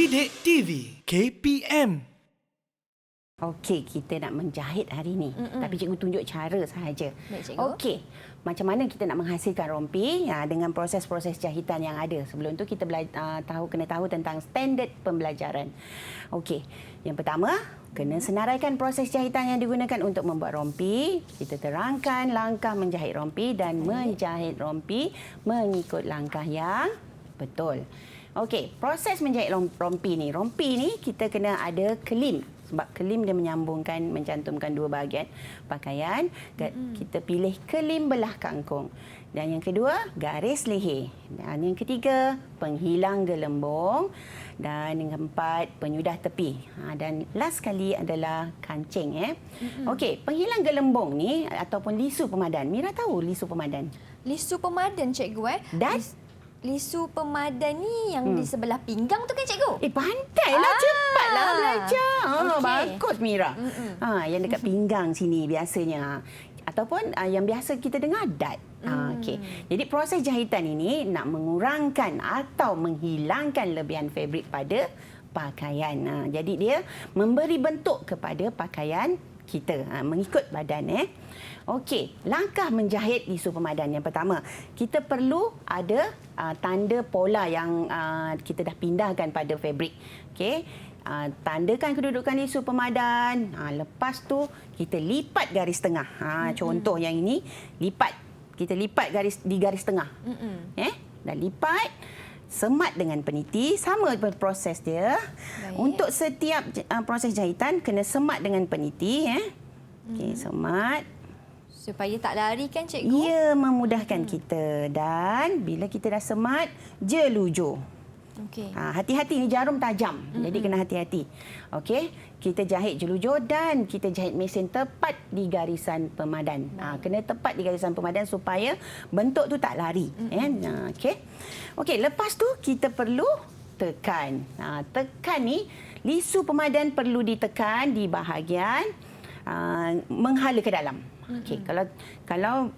Didik TV KPM. Okey, kita nak menjahit hari ni. Tapi cikgu tunjuk cara sahaja. Baik, cikgu. Okey, macam mana kita nak menghasilkan rompi dengan proses-proses jahitan yang ada. Sebelum tu kita kena tahu tentang standard pembelajaran. Okey, yang pertama, kena senaraikan proses jahitan yang digunakan untuk membuat rompi. Kita terangkan langkah menjahit rompi dan menjahit rompi mengikut langkah yang betul. Okey, proses menjahit rompi ni. Rompi ni kita kena ada kelim. Sebab kelim dia mencantumkan dua bahagian pakaian. Kita pilih kelim belah kangkung. Dan yang kedua, garis leher. Dan yang ketiga, penghilang gelembung. Dan yang keempat, penyudah tepi. Dan last sekali adalah kancing. Okey, penghilang gelembung ni ataupun lisu pemadan. Mira tahu lisu pemadan? Lisu pemadan, cikgu. Dan lisu pemadan ni yang di sebelah pinggang tu kan, cikgu? Pandailah, cepatlah belajar. Okey. Bagus, Mira. Yang dekat pinggang sini biasanya. Ataupun yang biasa kita dengar dad. Okey. Jadi proses jahitan ini nak mengurangkan atau menghilangkan lebihan fabrik pada pakaian. Jadi dia memberi bentuk kepada pakaian kita mengikut badan. Okey, langkah menjahit lisu pemadan yang pertama, kita perlu ada tanda pola yang kita dah pindahkan pada fabrik. Okey, tandakan kedudukan lisu pemadan. Lepas tu kita lipat garis tengah. Contoh yang ini, kita lipat di garis tengah. Dan lipat, semat dengan peniti, sama proses dia. Baik. Untuk setiap proses jahitan kena semat dengan peniti. Okey, semat. Supaya tak lari kan, cikgu? Ia memudahkan kita. Dan bila kita dah semat, jelujur. Okey. Hati-hati, ni jarum tajam. Jadi kena hati-hati. Okey, kita jahit jelujur dan kita jahit mesin tepat di garisan pemadan. Kena tepat di garisan pemadan supaya bentuk tu tak lari. Okey. Okey, lepas tu kita perlu tekan. Tekan ni, lisu pemadan perlu ditekan di bahagian menghala ke dalam. Okey, kalau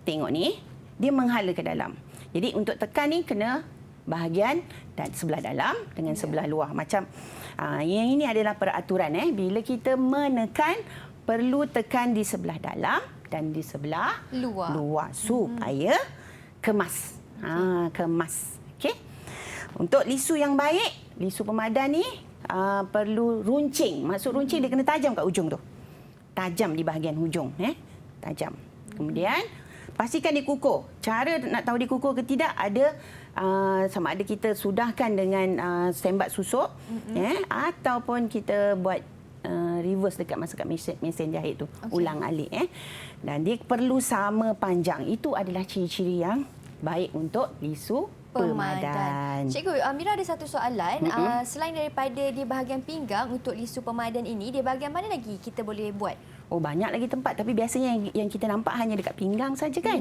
tengok ni, dia menghala ke dalam. Jadi untuk tekan ni kena bahagian dan sebelah dalam dengan sebelah luar. Macam yang ini adalah peraturan. Bila kita menekan, perlu tekan di sebelah dalam dan di sebelah luar supaya kemas. Kemas. Okey. Untuk lisu yang baik, lisu pemadan ni perlu runcing. Maksud runcing, dia kena tajam kat ujung tu. Tajam di bahagian hujung. Tajam. Kemudian, pastikan dikukur. Cara nak tahu dikukur ke tidak, ada sama ada kita sudahkan dengan sembat susuk, ataupun kita buat reverse dekat mesin jahit tu. Ulang alik. Dan dia perlu sama panjang. Itu adalah ciri-ciri yang baik untuk lisu pemadan. Cikgu, Mira ada satu soalan. Selain daripada di bahagian pinggang untuk lisu pemadan ini, di bahagian mana lagi kita boleh buat? Banyak lagi tempat, tapi biasanya yang kita nampak hanya dekat pinggang saja kan.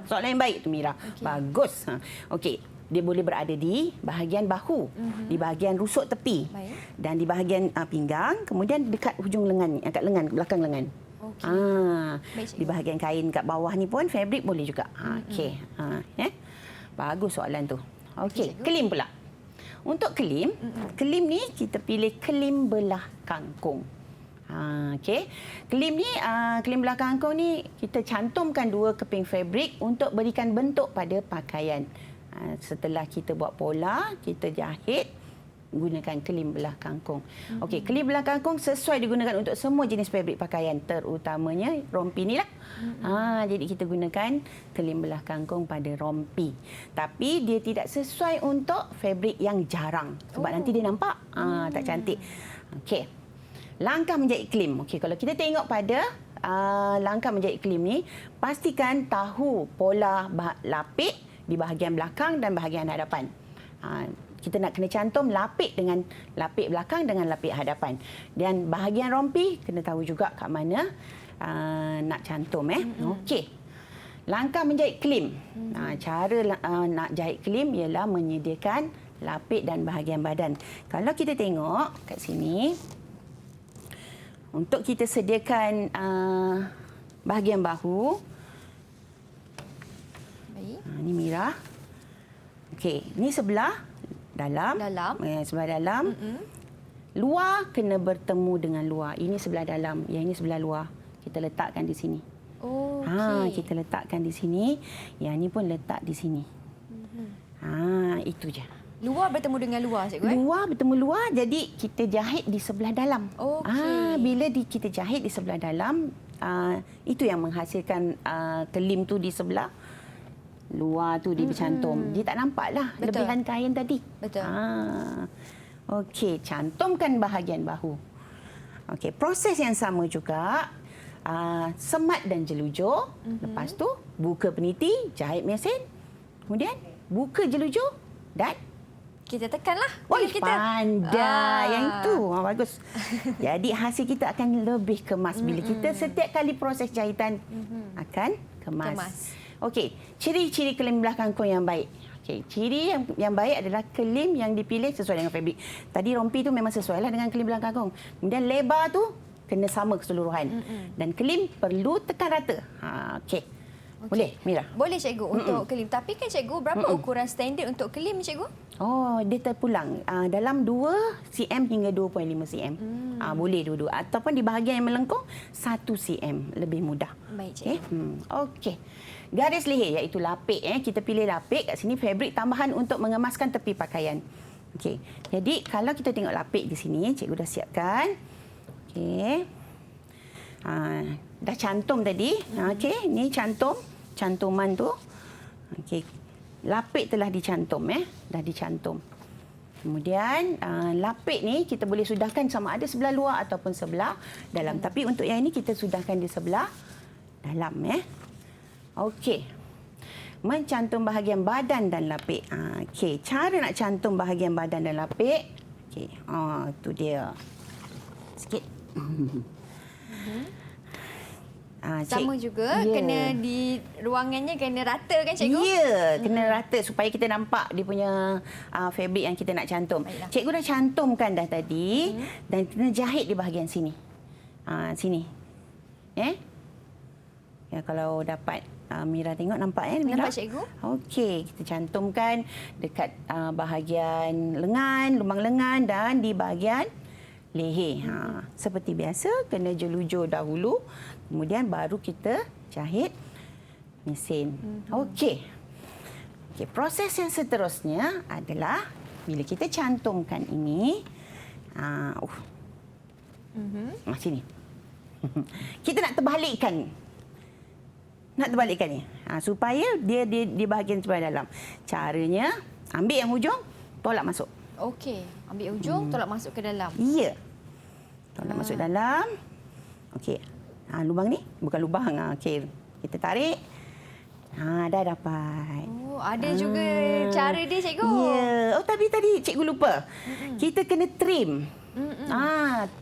Soalan yang baik tu, Mira. Bagus. Okey, dia boleh berada di bahagian bahu, di bahagian rusuk tepi. Baik. Dan di bahagian pinggang, kemudian dekat hujung lengan, dekat lengan, belakang lengan. Baik, di bahagian kain kat bawah ni pun fabrik boleh juga. Okey. Bagus soalan tu. Okey, kelim pula. Untuk kelim, kelim ni kita pilih kelim belah kangkung. Okey. Kelim ni, kelim belah kangkung ni kita cantumkan dua keping fabrik untuk berikan bentuk pada pakaian. Setelah kita buat pola, kita jahit gunakan kelim belah kangkung. Okey, kelim belah kangkung sesuai digunakan untuk semua jenis fabrik pakaian, terutamanya rompi ni lah. Jadi kita gunakan kelim belah kangkung pada rompi. Tapi dia tidak sesuai untuk fabrik yang jarang. Sebab nanti dia nampak tak cantik. Okey. Langkah menjahit kelim. Okey, kalau kita tengok pada langkah menjahit kelim ni, pastikan tahu pola lapik di bahagian belakang dan bahagian hadapan. Kita nak kena cantum lapik belakang dengan lapik hadapan. Dan bahagian rompi kena tahu juga kat mana nak cantum. Okey. Langkah menjahit kelim. Cara nak jahit kelim ialah menyediakan lapik dan bahagian badan. Kalau kita tengok kat sini, untuk kita sediakan bahagian bahu. Baik. Ini Mira. Okey, ini sebelah dalam. Dalam. Sebelah dalam. Luar kena bertemu dengan luar. Ini sebelah dalam, yang ini sebelah luar. Kita letakkan di sini. Okey. Kita letakkan di sini. Yang ni pun letak di sini. Itu je. Luar bertemu dengan luar, cikgu. Luar bertemu luar, jadi kita jahit di sebelah dalam. Okey. Bila kita jahit di sebelah dalam, itu yang menghasilkan kelim tu di sebelah luar tu dia bercantum. Dia tak nampak lah Betul. lebihan kain tadi. Betul. Okey, cantumkan bahagian bahu. Okey, proses yang sama juga. Semat dan jelujur. Lepas tu, buka peniti, jahit mesin. Kemudian, buka jelujur dan Kita tekanlah. Wah, kita. pandai. Yang itu. Bagus. Jadi, hasil kita akan lebih kemas bila kita setiap kali proses jahitan akan kemas. Okey, ciri-ciri kelim belah kangkung yang baik. Okey, ciri yang baik adalah kelim yang dipilih sesuai dengan fabrik. Tadi rompi tu memang sesuai lah dengan kelim belah kangkung. Kemudian lebar tu kena sama keseluruhan. Dan kelim perlu tekan rata. Okey. Boleh, Mira? Boleh, cikgu, untuk kelim. Tapi kan, cikgu, berapa ukuran standard untuk kelim, cikgu? Dia terpulang dalam 2 cm hingga 2.5 cm. Boleh dua-dua. Ataupun di bahagian yang melengkung, 1 cm. Lebih mudah. Baik, cikgu. Okey. Garis leher iaitu lapik. Kita pilih lapik. Kat sini fabrik tambahan untuk mengemaskan tepi pakaian. Okey. Jadi kalau kita tengok lapik di sini, cikgu dah siapkan. Okey. Dah cantum tadi. Okey, ni cantuman tu. Okey. Lapik telah dicantum dah dicantum. Kemudian lapik ni kita boleh sudahkan sama ada sebelah luar ataupun sebelah dalam. Tapi untuk yang ini kita sudahkan di sebelah dalam Okey. Mencantum bahagian badan dan lapik. Okey, cara nak cantum bahagian badan dan lapik. Okey, tu dia. Sikit. Sama juga, kena di ruangannya kena rata kan, cikgu? Ya, kena rata supaya kita nampak dia punya fabrik yang kita nak cantum. Baiklah. Cikgu dah cantumkan dah tadi dan kena jahit di bahagian sini. Sini. Ya, kalau dapat Mira tengok, nampak Mira? Nampak, cikgu? Okey, kita cantumkan dekat bahagian lengan, lubang lengan dan di bahagian leher. Seperti biasa, kena jelujur dahulu. Kemudian baru kita jahit mesin. Okey. Proses yang seterusnya adalah bila kita cantumkan ini. Sini. Kita nak terbalikkan. Ni. Supaya dia di bahagian sebelah dalam. Caranya, ambil yang hujung, tolak masuk. Okey, ambil ujung, tolak masuk ke dalam. Ya. Tolak masuk dalam. Okey. Lubang ni bukan lubang. Okey. Kita tarik. Dah dapat. Ada juga cara dia, cikgu. Ya. Tapi tadi cikgu lupa. Kita kena trim.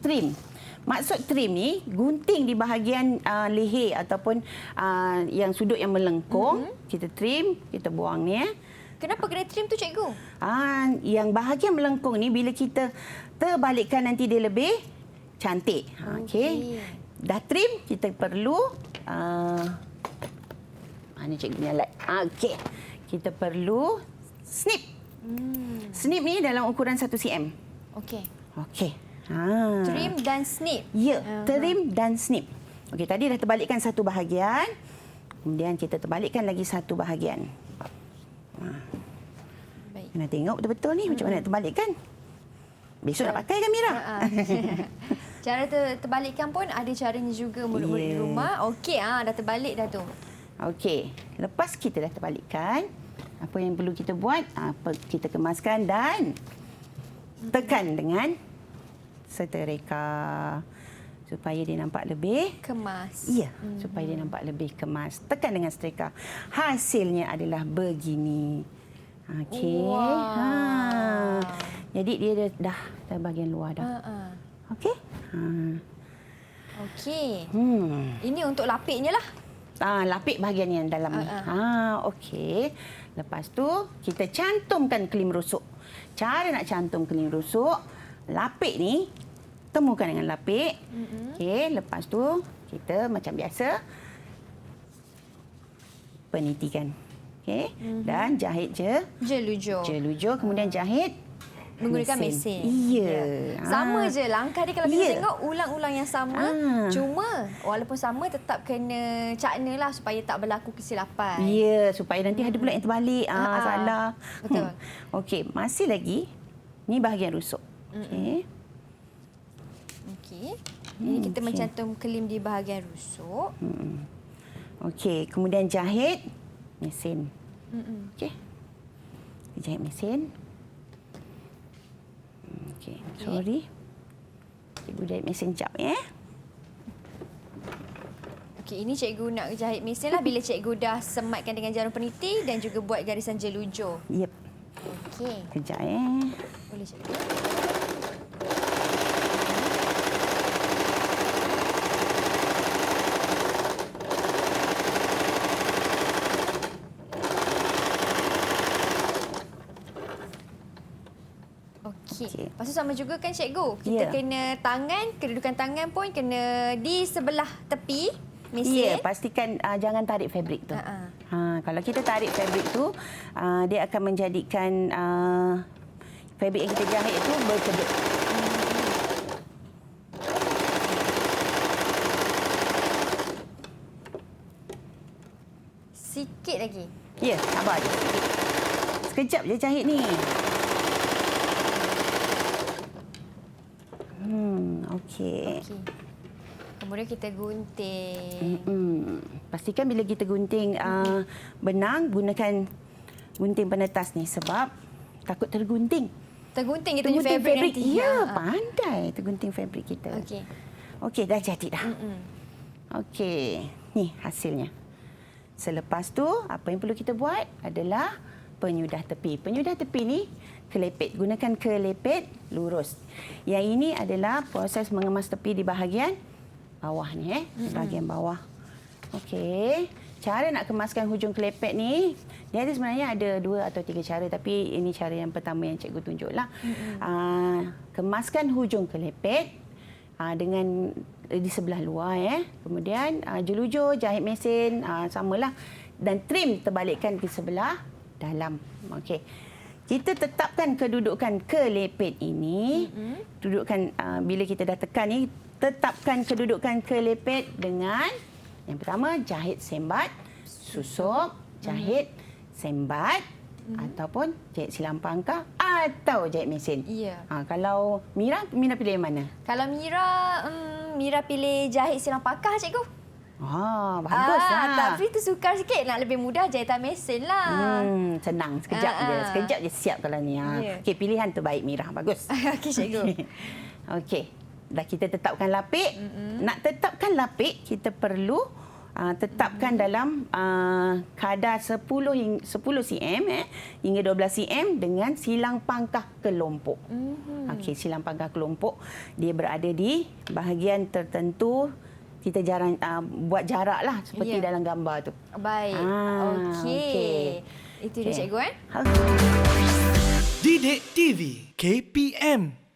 Trim. Maksud trim ni, gunting di bahagian leher ataupun yang sudut yang melengkung. Kita trim, kita buang ni. Kenapa kena trim tu, cikgu? Yang bahagian melengkung ni bila kita terbalikkan nanti dia lebih cantik. Okey. Dah trim, kita perlu mana cikgu punya alat? Okey. Kita perlu snip. Snip ni dalam ukuran 1 cm. Okey. Okey. Trim dan snip. Ya, trim dan snip. Okey, tadi dah terbalikkan satu bahagian. Kemudian kita terbalikkan lagi satu bahagian. Baik. Nak tengok betul-betul ni macam mana terbalikkan. Besok nak pakai kan, Mira? Cara terbalikkan pun ada caranya juga murid-murid di rumah. Okey, dah terbalik dah tu. Okey, lepas kita dah terbalikkan, apa yang perlu kita buat? Kita kemaskan dan tekan dengan seterika supaya dia nampak lebih kemas. Ya, supaya dia nampak lebih kemas. Tekan dengan setrika. Hasilnya adalah begini. Okey. Wow. Jadi dia dah bahagian luar dah. Okey. Okey. Ini untuk lapiknya lah. Lapik bahagian yang dalam ni. Okey. Lepas tu kita cantumkan kelim rusuk. Cara nak cantum kelim rusuk, lapik ni temukan dengan lapik. Okey, lepas tu kita macam biasa penitikan. Okey. Dan jahit Jelujur. jelujur, kemudian jahit Menggunakan mesin. Iya. Sama je langkah dia kalau kita Ya. tengok ulang-ulang yang sama. Cuma walaupun sama tetap kena cakna lah supaya tak berlaku kesilapan. Ya, supaya nanti ada pula yang terbalik. Salah. Betul. Okey, masih lagi. Ni bahagian rusuk. Okey. Okey. Ini kita mencantum kelim di bahagian rusuk. Okey, kemudian jahit mesin. Okey. Jahit mesin. Okey, sorry. Cikgu jahit mesin jap ya. Okey, ini cikgu nak jahit mesin lah bila cikgu dah sematkan dengan jarum peniti dan juga buat garisan jelujur. Yep. Okey. Kejap Boleh cikgu. Okey. Lepas tu sama juga kan cikgu. Kita kena tangan, kedudukan tangan pun kena di sebelah tepi mesin. Ya, pastikan jangan tarik fabrik tu. Kalau kita tarik fabrik tu, dia akan menjadikan fabrik yang kita jahit itu berkedut. Sikit lagi. Ya, sabar je. Sekejap je jahit ni. Okey. Okey. Kemudian kita gunting. Pastikan bila kita gunting benang, gunakan gunting penetas ni sebab takut tergunting. Tergunting kita punya fabrik nanti. Ya, pandai tergunting fabrik kita. Okey. Okey, dah jadi dah. Okey, ni hasilnya. Selepas tu, apa yang perlu kita buat adalah penyudah tepi. Penyudah tepi ni kelepet. Gunakan kelepet lurus. Yang ini adalah proses mengemas tepi di bahagian bawah ni. Di bahagian bawah. Okey. Cara nak kemaskan hujung kelepet ni, dia ada sebenarnya ada 2 atau 3 cara. Tapi ini cara yang pertama yang cikgu tunjuklah. Kemaskan hujung kelepet dengan di sebelah luar. Kemudian jelujur, jahit mesin, samalah. Dan trim terbalikkan ke sebelah dalam. Okey. Kita tetapkan kedudukan kelepet ini. Dudukan bila kita dah tekan ni, tetapkan kedudukan kelepet dengan yang pertama jahit sembat, susuk, jahit sembat ataupun jahit silang pangkah atau jahit mesin. Ya. Kalau Mira pilih yang mana? Kalau Mira pilih jahit silang pangkah cikgu. Baguslah. Tapi tu sukar sikit. Nak lebih mudah jahitan mesin lah. Senang. Sekejap je. Sekejap je siap kalau ni. Ya. Okey, pilihan terbaik Mira. Bagus. Okey, cikgu. Okey. Dah kita tetapkan lapik. Nak tetapkan lapik, kita perlu tetapkan dalam kadar 10 cm hingga 12 cm dengan silang pangkah kelompok. Okey, silang pangkah kelompok dia berada di bahagian tertentu. Kita jarang buat jarak lah seperti dalam gambar tu. Baik. Okey. Itu dia cikgu Okay. Didik TV KPM